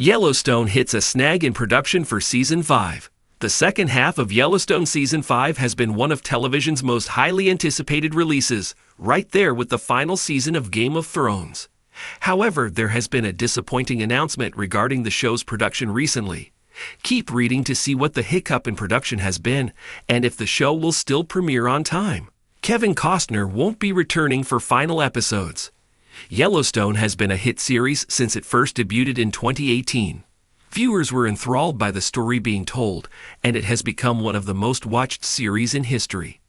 Yellowstone hits a snag in production for Season 5. The second half of Yellowstone Season 5 has been one of television's most highly anticipated releases, right there with the final season of Game of Thrones. However, there has been a disappointing announcement regarding the show's production recently. Keep reading to see what the hiccup in production has been and if the show will still premiere on time. Kevin Costner won't be returning for final episodes. Yellowstone has been a hit series since it first debuted in 2018. Viewers were enthralled by the story being told, and it has become one of the most watched series in history.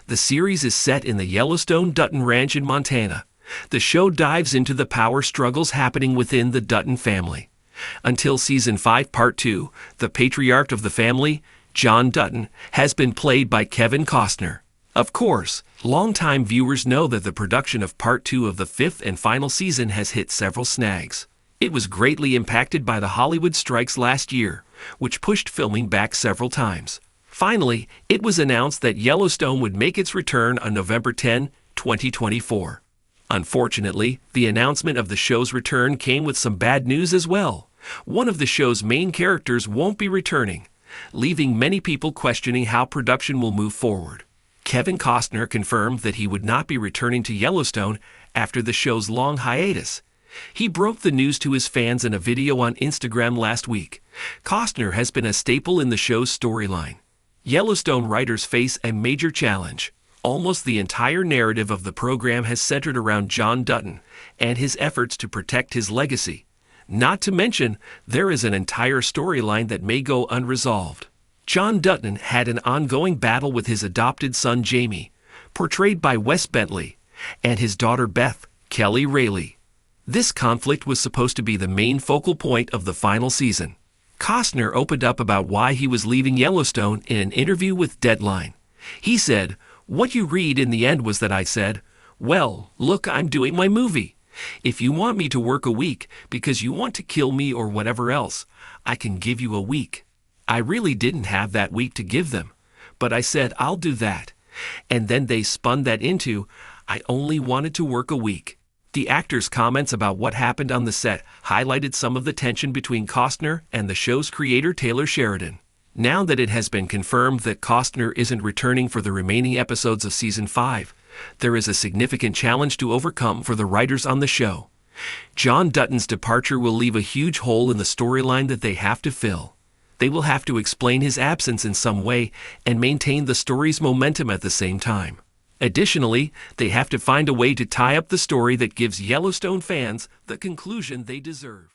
The series is set in the Yellowstone Dutton Ranch in Montana. The show dives into the power struggles happening within the Dutton family. Until Season 5 Part 2, the patriarch of the family, John Dutton, has been played by Kevin Costner. Of course, longtime viewers know that the production of Part 2 of the fifth and final season has hit several snags. It was greatly impacted by the Hollywood strikes last year, which pushed filming back several times. Finally, it was announced that Yellowstone would make its return on November 10, 2024. Unfortunately, the announcement of the show's return came with some bad news as well. One of the show's main characters won't be returning, leaving many people questioning how production will move forward. Kevin Costner confirmed that he would not be returning to Yellowstone after the show's long hiatus. He broke the news to his fans in a video on Instagram last week. Costner has been a staple in the show's storyline. Yellowstone writers face a major challenge. Almost the entire narrative of the program has centered around John Dutton and his efforts to protect his legacy. Not to mention, there is an entire storyline that may go unresolved. John Dutton had an ongoing battle with his adopted son Jamie, portrayed by Wes Bentley, and his daughter Beth, Kelly Rayleigh. This conflict was supposed to be the main focal point of the final season. Costner opened up about why he was leaving Yellowstone in an interview with Deadline. He said, "What you read in the end was that I said, well, look, I'm doing my movie. If you want me to work a week because you want to kill me or whatever else, I can give you a week. I really didn't have that week to give them, but I said I'll do that. And then they spun that into, I only wanted to work a week." The actor's comments about what happened on the set highlighted some of the tension between Costner and the show's creator Taylor Sheridan. Now that it has been confirmed that Costner isn't returning for the remaining episodes of Season 5, there is a significant challenge to overcome for the writers on the show. John Dutton's departure will leave a huge hole in the storyline that they have to fill. They will have to explain his absence in some way and maintain the story's momentum at the same time. Additionally, they have to find a way to tie up the story that gives Yellowstone fans the conclusion they deserve.